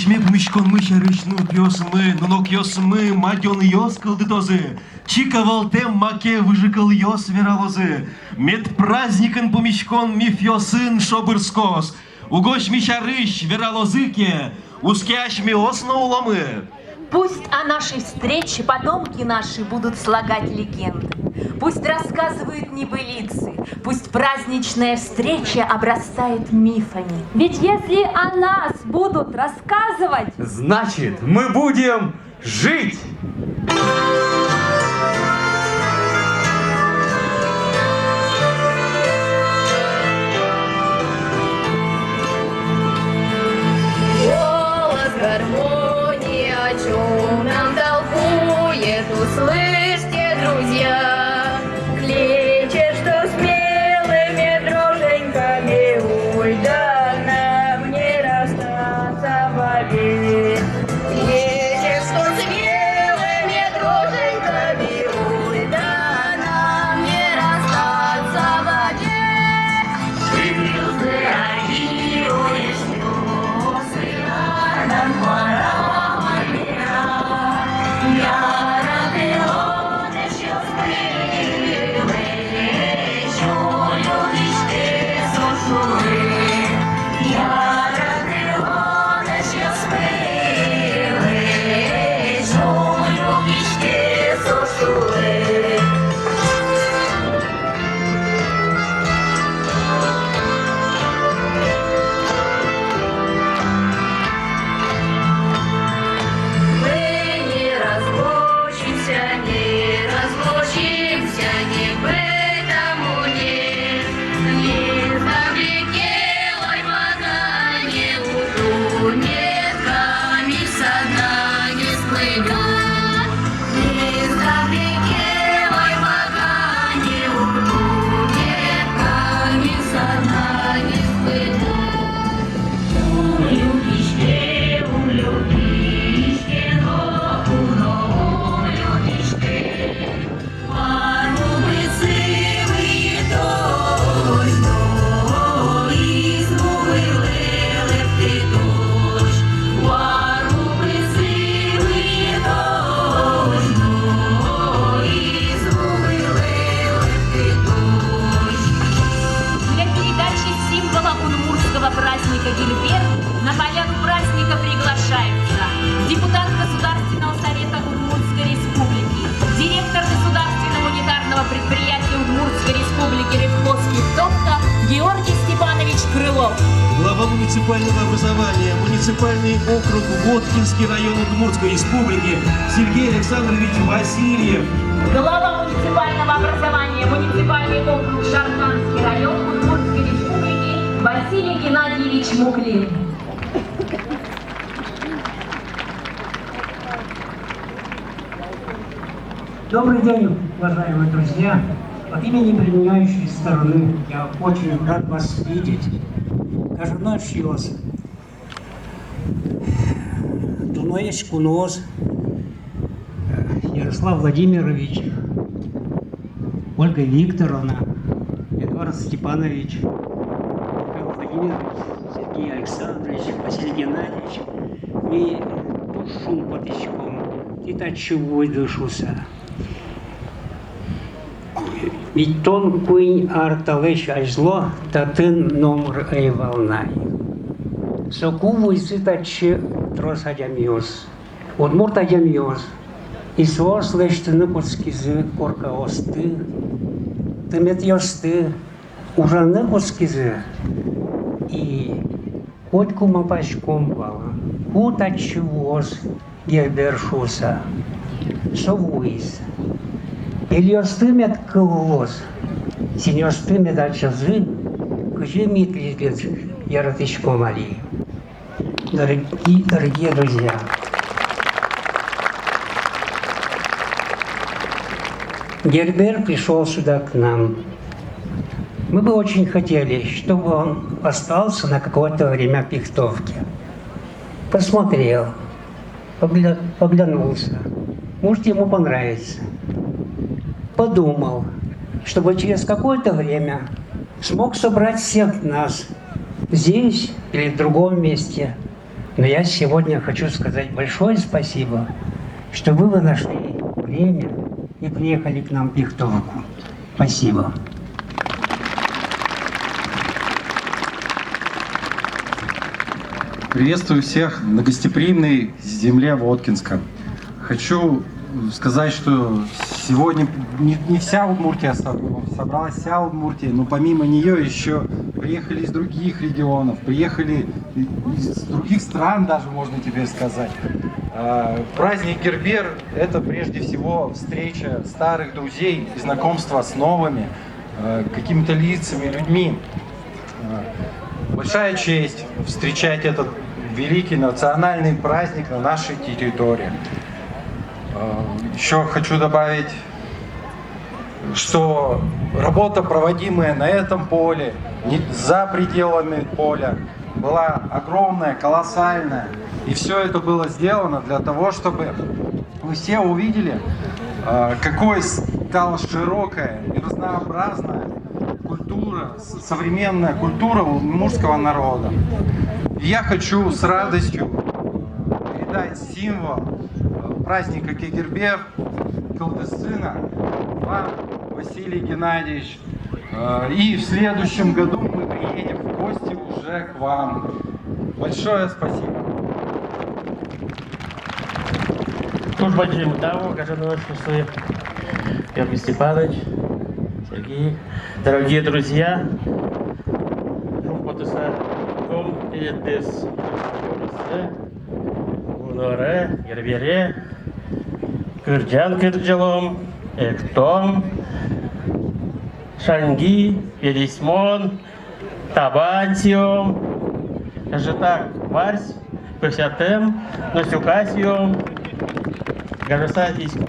Ушкешме помешкон мы шарышну пьес мы, нунок йос мы, мадьон йос калдытозы. Чиковал тем маке выжикал йос вералозы. Мед праздникан помешкон мифьосын шобырскос. Угощ ми шарыш вералозыке, ускящ ми осно уломы. Пусть о нашей встрече потомки наши будут слагать легенды. Пусть рассказывают небылицы, пусть праздничная встреча обрастает мифами. Ведь если о нас будут рассказывать, значит, мы будем жить! Голос гармонии о чем нам толкует, услышьте, друзья, кличет, что смелыми друженьками, ой, да нам не расстаться вовек. Кличет, что смелыми друженьками, ой, да нам не расстаться вовек. Ты взаимуешь слезы, нам пора. Праздника Гильберт на поляну праздника приглашаются депутат Государственного совета Удмуртской республики, директор Государственного унитарного предприятия Удмуртской республики Ревхозский ТОПТА Георгий Степанович Крылов. Глава муниципального образования, муниципальный округ Воткинский район Удмуртской республики Сергей Александрович Васильев. Глава муниципального образования, муниципальный округ Шарханский район Удмуртской республики Василий Геннадьевич Муклин. Добрый день, уважаемые друзья! От имени принимающей стороны я очень рад вас видеть. Каждый Дуноевич Куноз, Ярослав Владимирович, Ольга Викторовна, Эдуард Степанович, Михаил Владимирович, Сергей Александрович, Василий Геннадьевич, и душу потычком, и тачевой дышуся. Ведь тон куинь арталыш ажло, татын номер эй волнай. Соку войсы тачи трос адямиос, удмурт адямиос, и свос лештыны подскизы корка осты, тымет йосты, ужаны подскизы, и хоть кумапачком вала, хутачи воз гербершуса, совуис. Или остымет кылвоз, сине остымет ачазы, кыжи митлизгет яратычком али. Дорогие друзья, Гербер пришел сюда к нам. Мы бы очень хотели, чтобы он остался на какое-то время в Пихтовке. Посмотрел, оглянулся. Может, ему понравится. Подумал, чтобы через какое-то время смог собрать всех нас здесь или в другом месте Но я сегодня хочу сказать большое спасибо, что вы нашли время и приехали к нам в Пихтовку. Спасибо. Приветствую всех на гостеприимной земле Воткинска. Хочу сказать, что сегодня не вся Удмуртия собралась, вся Удмуртия, но помимо нее еще приехали из других регионов, приехали из других стран даже, можно теперь сказать. Праздник Гербер – это прежде всего встреча старых друзей и знакомство с новыми какими-то лицами, людьми. Большая честь встречать этот великий национальный праздник на нашей территории. Еще хочу добавить, что работа, проводимая на этом поле, за пределами поля, была огромная, колоссальная. И все это было сделано для того, чтобы вы все увидели, какой стала широкая и разнообразная культура, современная культура удмуртского народа. И я хочу с радостью передать символ праздника Кегербер, Кылдысына, вам, Василий Геннадьевич. И в следующем году мы приедем в гости уже к вам. Большое спасибо. Служба Джимутаву, Гажанович, Георгий Степанович, Сергей, дорогие друзья, Уноре, Гербере, Кырджан Кырджалом, Эктом, Шанги, Пересмон, Табантиом, даже так, Варсь, Песятем, Насюкасиом, Гажасатийском.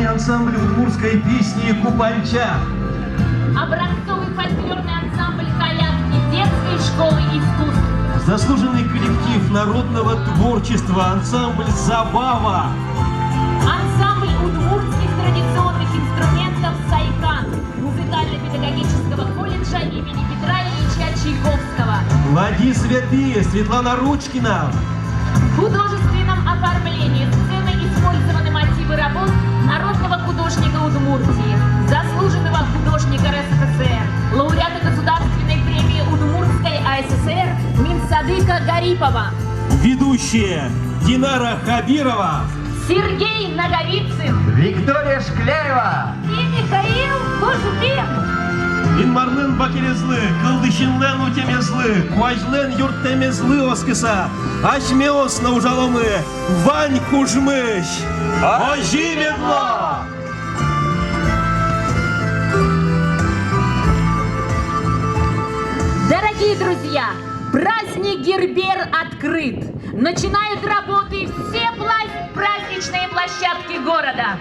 Ансамбль удмуртской песни «Купальча». Образцовый фольклорный ансамбль «Коляски» детской школы искусств. Заслуженный коллектив народного творчества ансамбль «Забава». Ансамбль удмуртских традиционных инструментов «Сайкан» музыкально-педагогического колледжа имени Петра Ильича Чайковского. Ладьи святые, Светлана Ручкина. В художественном оформлении сцены использованы мотивы работ народного художника Удмуртии, заслуженного художника РСФСР, лауреата Государственной премии Удмуртской АССР Минсадыка Гарипова. Ведущие Динара Хабирова, Сергей Наговицын, Виктория Шкляева и Михаил Кужбин. Инмарлен Бакерезлы, Кылдышинлен утемезлы, Куажлен юртемезлы оскыса, Ашмеос на ужаломы, Вань Кужмыш, Ожимедло! Дорогие друзья, праздник Гербер открыт. Начинают работы все праздничные площадки города.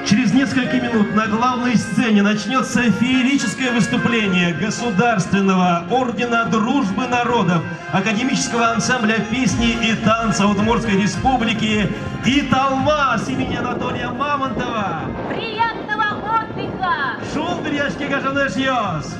Через несколько минут на главной сцене начнется феерическое выступление Государственного ордена Дружбы народов, академического ансамбля песни и танца Удмуртской республики «Италмас» имени Анатолия Мамонтова. Приятного отдыха! Шулдыряшки Гажанеш Йос!